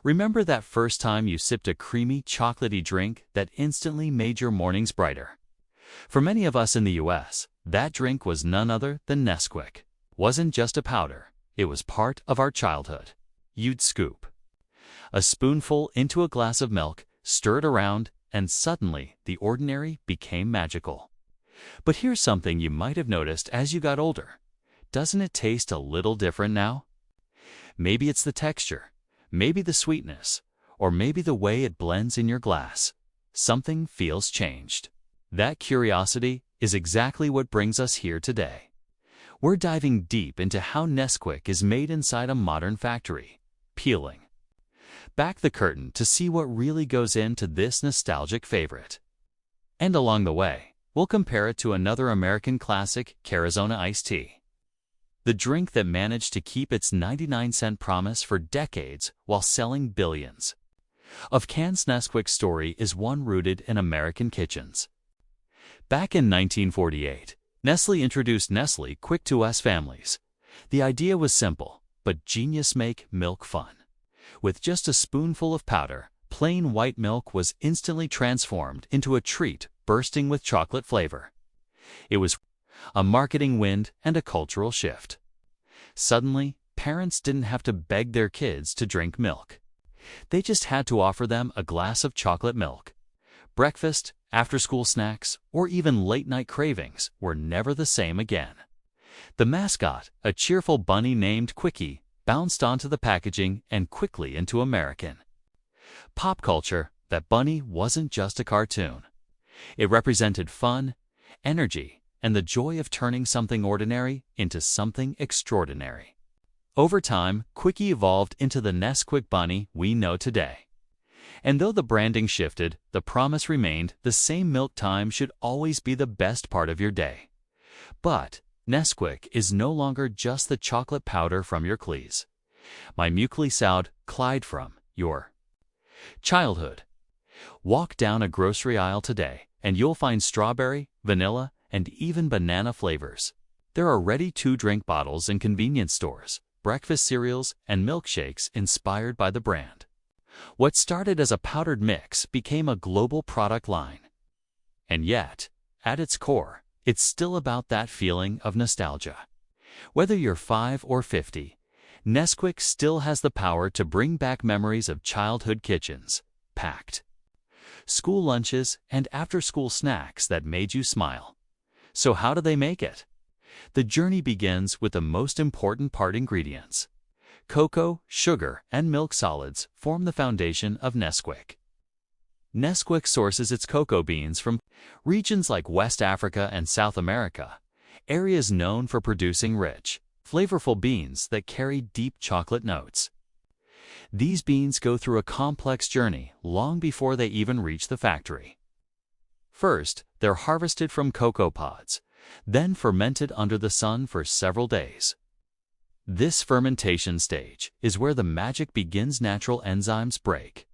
Remember that first time you sipped a creamy, chocolatey drink that instantly made your mornings brighter? For many of us in the US, that drink was none other than Nesquik. It wasn't just a powder, it was part of our childhood. You'd scoop a spoonful into a glass of milk, stir it around, and suddenly the ordinary became magical. But here's something you might have noticed as you got older. Doesn't it taste a little different now? Maybe it's the texture, maybe the sweetness, or maybe the way it blends in your glass. Something feels changed. That curiosity is exactly what brings us here today. We're diving deep into how Nesquik is made inside a modern factory, peeling back the curtain to see what really goes into this nostalgic favorite. And along the way, we'll compare it to another American classic, Arizona iced tea. The drink that managed to keep its 99-cent promise for decades while selling billions. Of cans, Nesquik's story is one rooted in American kitchens. Back in 1948, Nestle introduced Nesquik to us families. The idea was simple, but genius: make milk fun. With just a spoonful of powder, plain white milk was instantly transformed into a treat bursting with chocolate flavor. It was a marketing win and a cultural shift. Suddenly, parents didn't have to beg their kids to drink milk. They just had to offer them a glass of chocolate milk. Breakfast, after-school snacks, or even late-night cravings were never the same again. The mascot, a cheerful bunny named Quickie, bounced onto the packaging and quickly into American pop culture. That bunny wasn't just a cartoon. It represented fun, energy, and the joy of turning something ordinary into something extraordinary. Over time, Quickie evolved into the Nesquik bunny we know today. And though the branding shifted, the promise remained: the same. Milk time should always be the best part of your day. But Nesquik is no longer just the chocolate powder from your Cleese. My muesli sound Clyde from your childhood. Walk down a grocery aisle today, and you'll find strawberry, vanilla, and even banana flavors. There are ready-to-drink bottles in convenience stores, breakfast cereals, and milkshakes inspired by the brand. What started as a powdered mix became a global product line. And yet, at its core, it's still about that feeling of nostalgia. Whether you're 5 or 50, Nesquik still has the power to bring back memories of childhood kitchens, packed school lunches, and after-school snacks that made you smile. So how do they make it? The journey begins with the most important part: ingredients. Cocoa, sugar, and milk solids form the foundation of Nesquik. Nesquik sources its cocoa beans from regions like West Africa and South America, areas known for producing rich, flavorful beans that carry deep chocolate notes. These beans go through a complex journey long before they even reach the factory. First, they're harvested from cocoa pods, then fermented under the sun for several days. This fermentation stage is where the magic begins. Natural enzymes break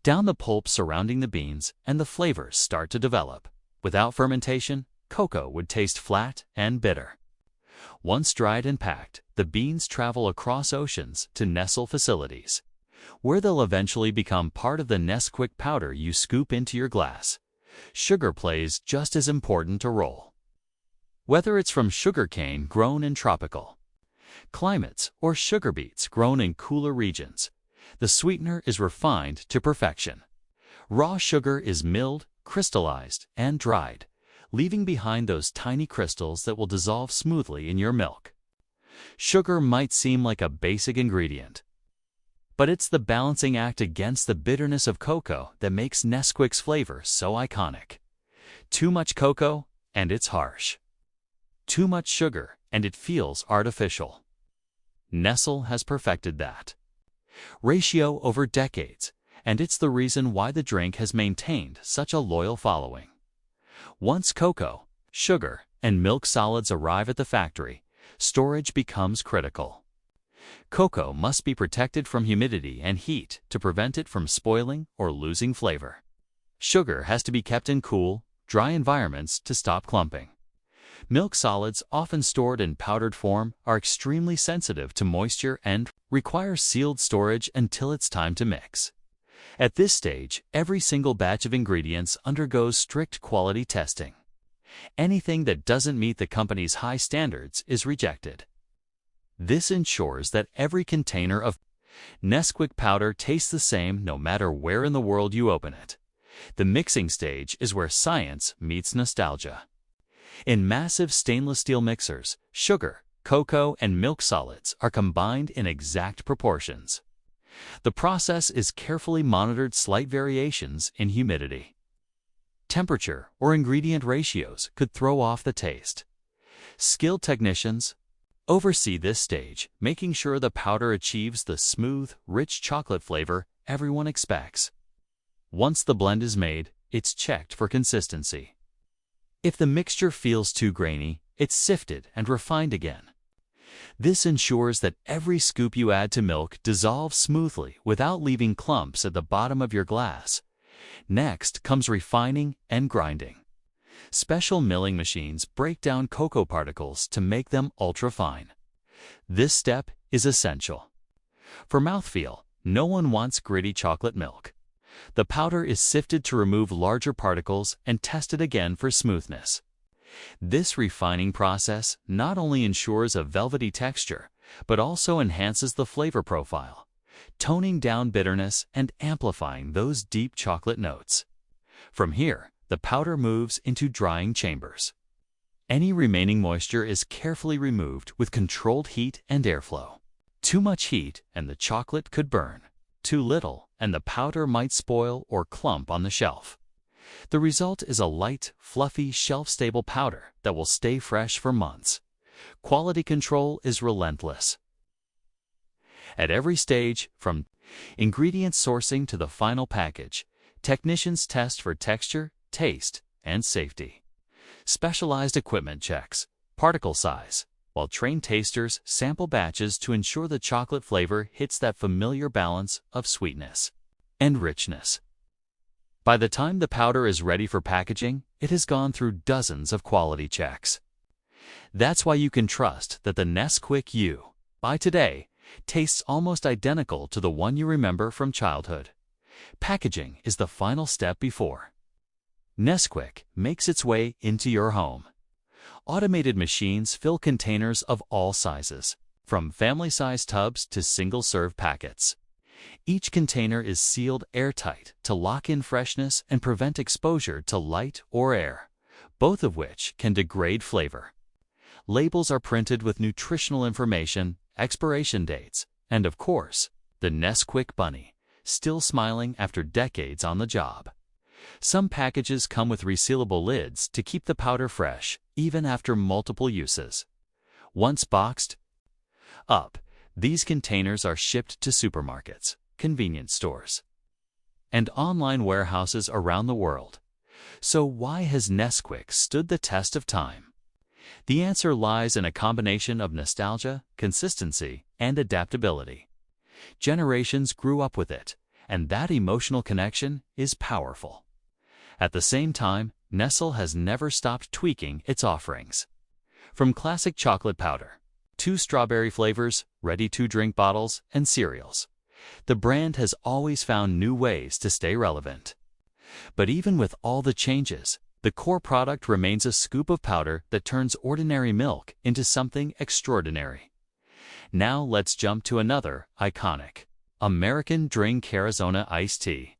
down the pulp surrounding the beans, and the flavors start to develop. Without fermentation, cocoa would taste flat and bitter. Once dried and packed, the beans travel across oceans to Nestle facilities, where they'll eventually become part of the Nesquik powder you scoop into your glass. Sugar plays just as important a role. Whether it's from sugarcane grown in tropical climates or sugar beets grown in cooler regions, the sweetener is refined to perfection. Raw sugar is milled, crystallized, and dried, leaving behind those tiny crystals that will dissolve smoothly in your milk. Sugar might seem like a basic ingredient, but it's the balancing act against the bitterness of cocoa that makes Nesquik's flavor so iconic. Too much cocoa, and it's harsh. Too much sugar, and it feels artificial. Nestle has perfected that ratio over decades, and it's the reason why the drink has maintained such a loyal following. Once cocoa, sugar, and milk solids arrive at the factory, storage becomes critical. Cocoa must be protected from humidity and heat to prevent it from spoiling or losing flavor. Sugar has to be kept in cool, dry environments to stop clumping. Milk solids, often stored in powdered form, are extremely sensitive to moisture and require sealed storage until it's time to mix. At this stage, every single batch of ingredients undergoes strict quality testing. Anything that doesn't meet the company's high standards is rejected. This ensures that every container of Nesquik powder tastes the same no matter where in the world you open it. The mixing stage is where science meets nostalgia. In massive stainless steel mixers, sugar, cocoa, and milk solids are combined in exact proportions. The process is carefully monitored. Slight variations in humidity, temperature, or ingredient ratios could throw off the taste. Skilled technicians oversee this stage, making sure the powder achieves the smooth, rich chocolate flavor everyone expects. Once the blend is made, it's checked for consistency. If the mixture feels too grainy, it's sifted and refined again. This ensures that every scoop you add to milk dissolves smoothly without leaving clumps at the bottom of your glass. Next comes refining and grinding. Special milling machines break down cocoa particles to make them ultra-fine. This step is essential. For mouthfeel, no one wants gritty chocolate milk. The powder is sifted to remove larger particles and tested again for smoothness. This refining process not only ensures a velvety texture, but also enhances the flavor profile, toning down bitterness and amplifying those deep chocolate notes. From here, the powder moves into drying chambers. Any remaining moisture is carefully removed with controlled heat and airflow. Too much heat and the chocolate could burn. Too little and the powder might spoil or clump on the shelf. The result is a light, fluffy, shelf-stable powder that will stay fresh for months. Quality control is relentless. At every stage, from ingredient sourcing to the final package, technicians test for texture, taste, and safety. Specialized equipment checks particle size, while trained tasters sample batches to ensure the chocolate flavor hits that familiar balance of sweetness and richness. By the time the powder is ready for packaging, it has gone through dozens of quality checks. That's why you can trust that the Nesquik you buy today tastes almost identical to the one you remember from childhood. Packaging is the final step before Nesquik makes its way into your home. Automated machines fill containers of all sizes, from family-sized tubs to single-serve packets. Each container is sealed airtight to lock in freshness and prevent exposure to light or air, both of which can degrade flavor. Labels are printed with nutritional information, expiration dates, and of course, the Nesquik bunny, still smiling after decades on the job. Some packages come with resealable lids to keep the powder fresh, even after multiple uses. Once boxed up, these containers are shipped to supermarkets, convenience stores, and online warehouses around the world. So why has Nesquik stood the test of time? The answer lies in a combination of nostalgia, consistency, and adaptability. Generations grew up with it, and that emotional connection is powerful. At the same time, Nestle has never stopped tweaking its offerings. From classic chocolate powder to strawberry flavors, ready-to-drink bottles, and cereals, the brand has always found new ways to stay relevant. But even with all the changes, the core product remains a scoop of powder that turns ordinary milk into something extraordinary. Now let's jump to another iconic American drink, Arizona iced tea.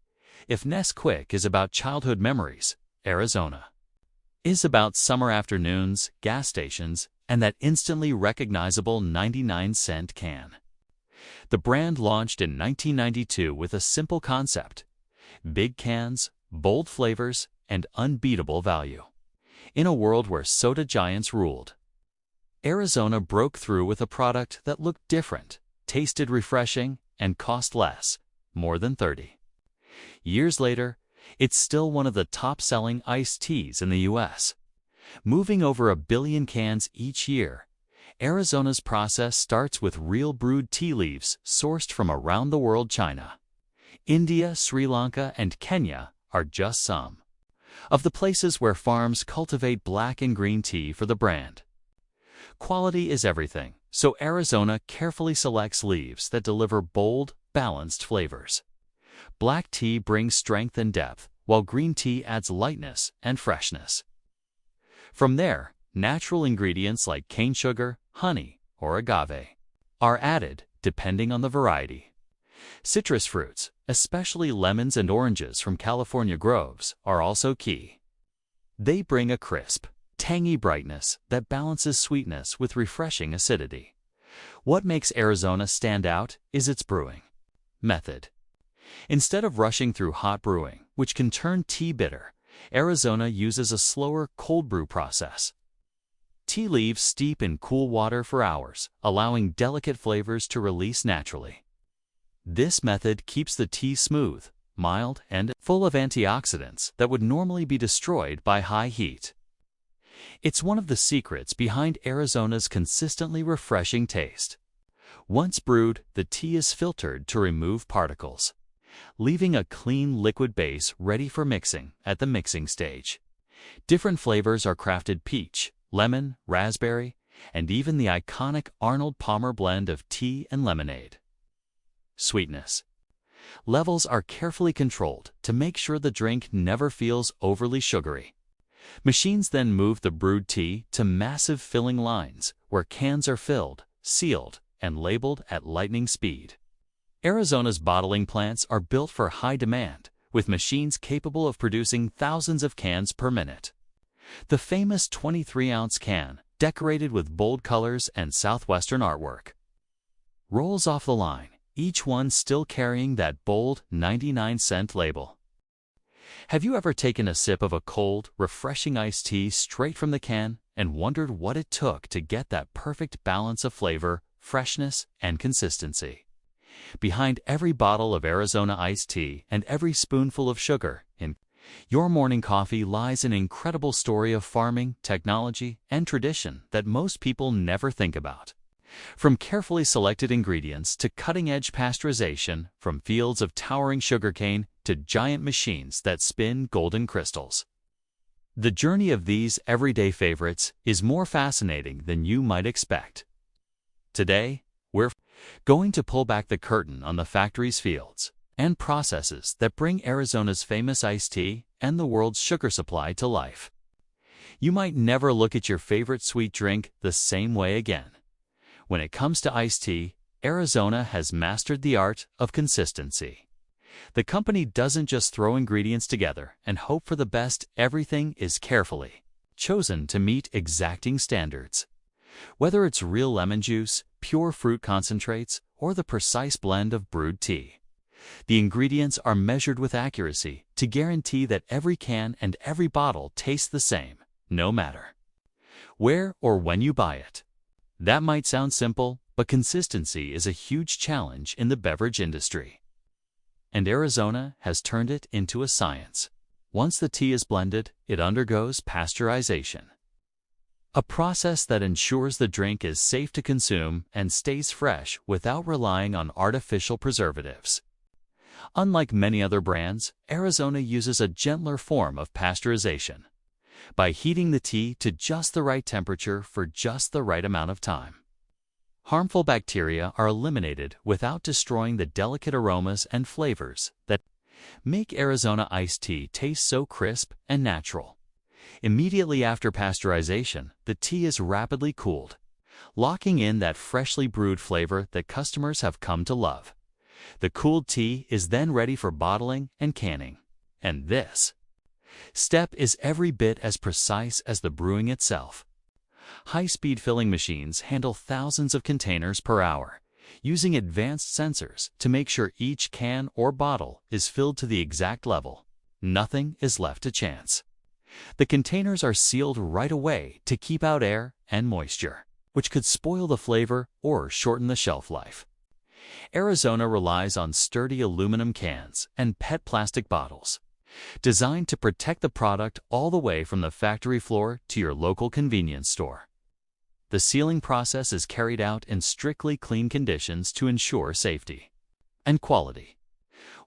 If Nesquik is about childhood memories, Arizona is about summer afternoons, gas stations, and that instantly recognizable 99-cent can. The brand launched in 1992 with a simple concept: big cans, bold flavors, and unbeatable value. In a world where soda giants ruled, Arizona broke through with a product that looked different, tasted refreshing, and cost less, more than 30 years later, it's still one of the top-selling iced teas in the U.S. Moving over 1 billion cans each year, Arizona's process starts with real brewed tea leaves sourced from around the world. China, India, Sri Lanka, and Kenya are just some of the places where farms cultivate black and green tea for the brand. Quality is everything, So Arizona carefully selects leaves that deliver bold, balanced flavors. Black tea brings strength and depth, while green tea adds lightness and freshness. From there, natural ingredients like cane sugar, honey, or agave are added depending on the variety. Citrus fruits, especially lemons and oranges from California groves, are also key. They bring a crisp, tangy brightness that balances sweetness with refreshing acidity. What makes Arizona stand out is its brewing method. Instead of rushing through hot brewing, which can turn tea bitter, Arizona uses a slower cold brew process. Tea leaves steep in cool water for hours, allowing delicate flavors to release naturally. This method keeps the tea smooth, mild, and full of antioxidants that would normally be destroyed by high heat. It's one of the secrets behind Arizona's consistently refreshing taste. Once brewed, the tea is filtered to remove particles, leaving a clean liquid base ready for mixing at the mixing stage. Different flavors are crafted: peach, lemon, raspberry, and even the iconic Arnold Palmer blend of tea and lemonade. Sweetness levels are carefully controlled to make sure the drink never feels overly sugary. Machines then move the brewed tea to massive filling lines where cans are filled, sealed, and labeled at lightning speed. Arizona's bottling plants are built for high demand, with machines capable of producing thousands of cans per minute. The famous 23-ounce can, decorated with bold colors and southwestern artwork, rolls off the line, each one still carrying that bold 99-cent label. Have you ever taken a sip of a cold, refreshing iced tea straight from the can and wondered what it took to get that perfect balance of flavor, freshness, and consistency? Behind every bottle of Arizona iced tea and every spoonful of sugar in your morning coffee lies an incredible story of farming, technology, and tradition that most people never think about. From carefully selected ingredients to cutting-edge pasteurization, from fields of towering sugarcane to giant machines that spin golden crystals, the journey of these everyday favorites is more fascinating than you might expect. Today, we're going to pull back the curtain on the factories, fields, and processes that bring Arizona's famous iced tea and the world's sugar supply to life. You might never look at your favorite sweet drink the same way again. When it comes to iced tea, Arizona has mastered the art of consistency. The company doesn't just throw ingredients together and hope for the best. Everything is carefully chosen to meet exacting standards. Whether it's real lemon juice, pure fruit concentrates, or the precise blend of brewed tea, the ingredients are measured with accuracy to guarantee that every can and every bottle tastes the same, no matter where or when you buy it. That might sound simple, but consistency is a huge challenge in the beverage industry. And Arizona has turned it into a science. Once the tea is blended, it undergoes pasteurization, a process that ensures the drink is safe to consume and stays fresh without relying on artificial preservatives. Unlike many other brands, Arizona uses a gentler form of pasteurization, by heating the tea to just the right temperature for just the right amount of time. Harmful bacteria are eliminated without destroying the delicate aromas and flavors that make Arizona iced tea taste so crisp and natural. Immediately after pasteurization, the tea is rapidly cooled, locking in that freshly brewed flavor that customers have come to love. The cooled tea is then ready for bottling and canning. And this step is every bit as precise as the brewing itself. High-speed filling machines handle thousands of containers per hour, using advanced sensors to make sure each can or bottle is filled to the exact level. Nothing is left to chance. The containers are sealed right away to keep out air and moisture, which could spoil the flavor or shorten the shelf life. Arizona relies on sturdy aluminum cans and PET plastic bottles, designed to protect the product all the way from the factory floor to your local convenience store. The sealing process is carried out in strictly clean conditions to ensure safety and quality.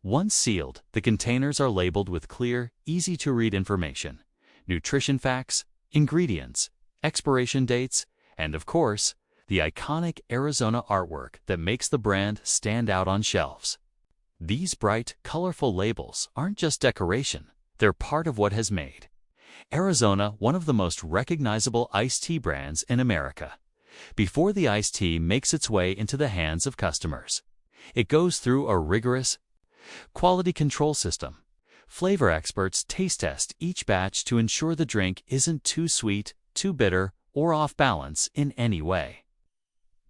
Once sealed, the containers are labeled with clear, easy-to-read information, nutrition facts, ingredients, expiration dates, and of course, the iconic Arizona artwork that makes the brand stand out on shelves. These bright, colorful labels aren't just decoration, they're part of what has made Arizona one of the most recognizable iced tea brands in America. Before the iced tea makes its way into the hands of customers, it goes through a rigorous quality control system. Flavor experts taste test each batch to ensure the drink isn't too sweet, too bitter, or off balance in any way.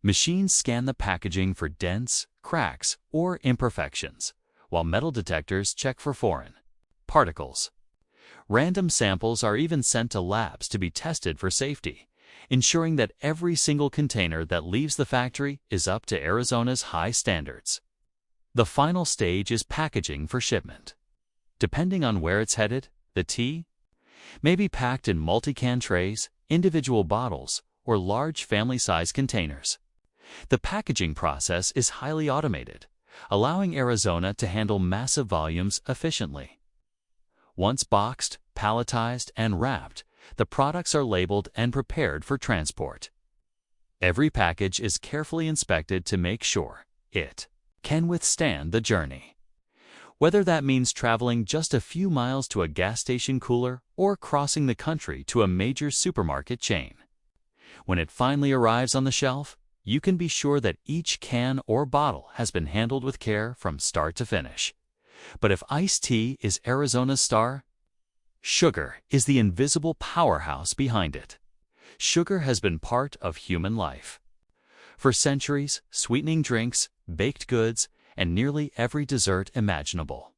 Machines scan the packaging for dents, cracks, or imperfections, while metal detectors check for foreign particles. Random samples are even sent to labs to be tested for safety, ensuring that every single container that leaves the factory is up to Arizona's high standards. The final stage is packaging for shipment. Depending on where it's headed, the tea may be packed in multi-can trays, individual bottles, or large family-size containers. The packaging process is highly automated, allowing Arizona to handle massive volumes efficiently. Once boxed, palletized, and wrapped, the products are labeled and prepared for transport. Every package is carefully inspected to make sure it can withstand the journey. Whether that means traveling just a few miles to a gas station cooler or crossing the country to a major supermarket chain. When it finally arrives on the shelf, you can be sure that each can or bottle has been handled with care from start to finish. But if iced tea is Arizona's star, sugar is the invisible powerhouse behind it. Sugar has been part of human life. For centuries, sweetening drinks, baked goods, and nearly every dessert imaginable.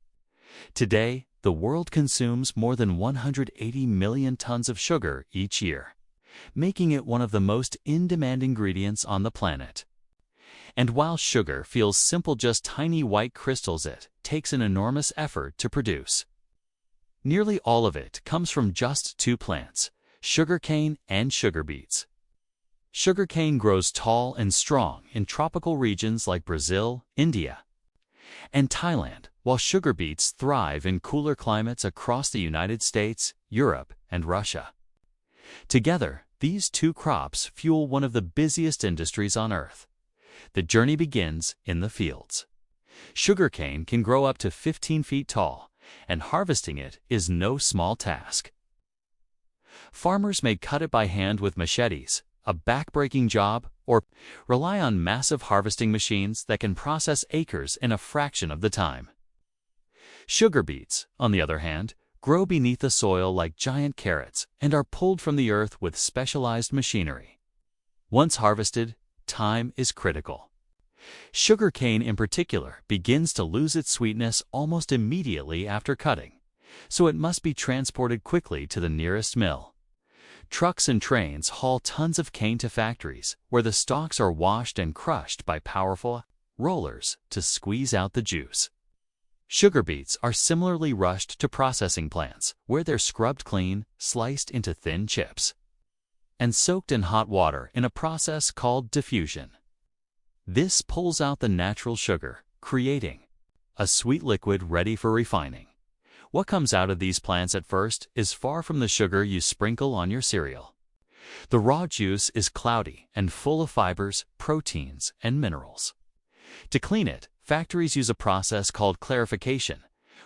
Today, the world consumes more than 180 million tons of sugar each year, making it one of the most in-demand ingredients on the planet. And while sugar feels simple, just tiny white crystals, it takes an enormous effort to produce. Nearly all of it comes from just two plants, sugarcane and sugar beets. Sugarcane grows tall and strong in tropical regions like Brazil, India, and Thailand, while sugar beets thrive in cooler climates across the United States, Europe, and Russia. Together, these two crops fuel one of the busiest industries on Earth. The journey begins in the fields. Sugarcane can grow up to 15 feet tall, and harvesting it is no small task. Farmers may cut it by hand with machetes, a back-breaking job, or rely on massive harvesting machines that can process acres in a fraction of the time. Sugar beets, on the other hand, grow beneath the soil like giant carrots and are pulled from the earth with specialized machinery. Once harvested, time is critical. Sugarcane in particular begins to lose its sweetness almost immediately after cutting, so it must be transported quickly to the nearest mill. Trucks and trains haul tons of cane to factories, where the stalks are washed and crushed by powerful rollers to squeeze out the juice. Sugar beets are similarly rushed to processing plants, where they're scrubbed clean, sliced into thin chips, and soaked in hot water in a process called diffusion. This pulls out the natural sugar, creating a sweet liquid ready for refining. What comes out of these plants at first is far from the sugar you sprinkle on your cereal. The raw juice is cloudy and full of fibers, proteins, and minerals. To clean it, factories use a process called clarification,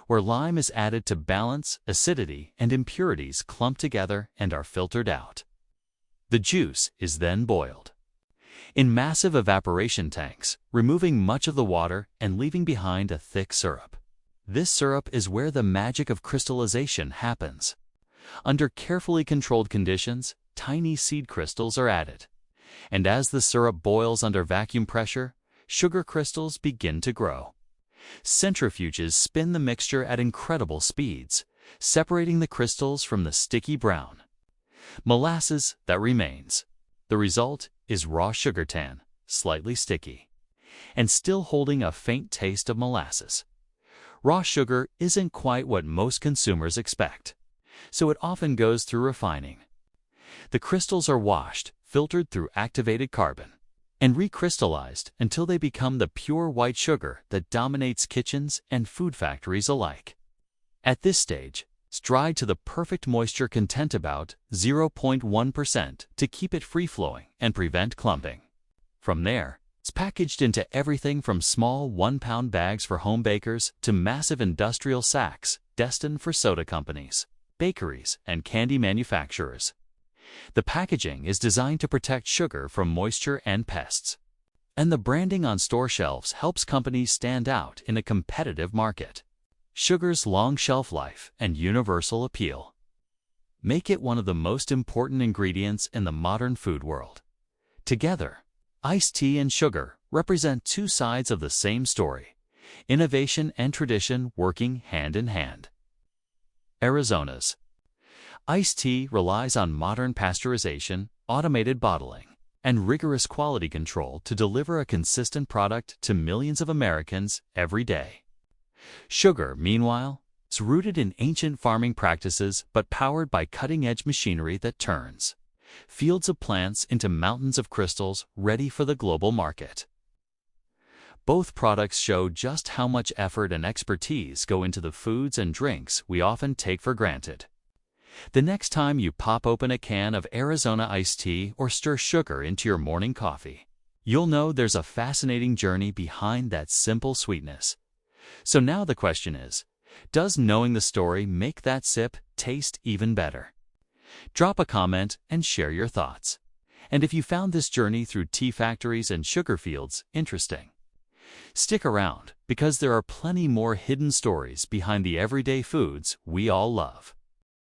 where lime is added to balance acidity and impurities clump together and are filtered out. The juice is then boiled in massive evaporation tanks, removing much of the water and leaving behind a thick syrup. This syrup is where the magic of crystallization happens. Under carefully controlled conditions, tiny seed crystals are added, and as the syrup boils under vacuum pressure, sugar crystals begin to grow. Centrifuges spin the mixture at incredible speeds, separating the crystals from the sticky brown molasses that remains. The result is raw sugar tan, slightly sticky, and still holding a faint taste of molasses. Raw sugar isn't quite what most consumers expect, so it often goes through refining. The crystals are washed, filtered through activated carbon, and recrystallized until they become the pure white sugar that dominates kitchens and food factories alike. At this stage, it's dried to the perfect moisture content, about 0.1%, to keep it free-flowing and prevent clumping. From there, it's packaged into everything from small 1-pound bags for home bakers to massive industrial sacks destined for soda companies, bakeries, and candy manufacturers. The packaging is designed to protect sugar from moisture and pests. And the branding on store shelves helps companies stand out in a competitive market. Sugar's long shelf life and universal appeal make it one of the most important ingredients in the modern food world. Together, iced tea and sugar represent two sides of the same story, innovation and tradition working hand in hand. Arizona's iced tea relies on modern pasteurization, automated bottling, and rigorous quality control to deliver a consistent product to millions of Americans every day. Sugar, meanwhile, is rooted in ancient farming practices but powered by cutting-edge machinery that turns fields of plants into mountains of crystals ready for the global market. Both products show just how much effort and expertise go into the foods and drinks we often take for granted. The next time you pop open a can of Arizona iced tea or stir sugar into your morning coffee, you'll know there's a fascinating journey behind that simple sweetness. So now the question is, does knowing the story make that sip taste even better? Drop a comment and share your thoughts. And if you found this journey through tea factories and sugar fields interesting, stick around because there are plenty more hidden stories behind the everyday foods we all love.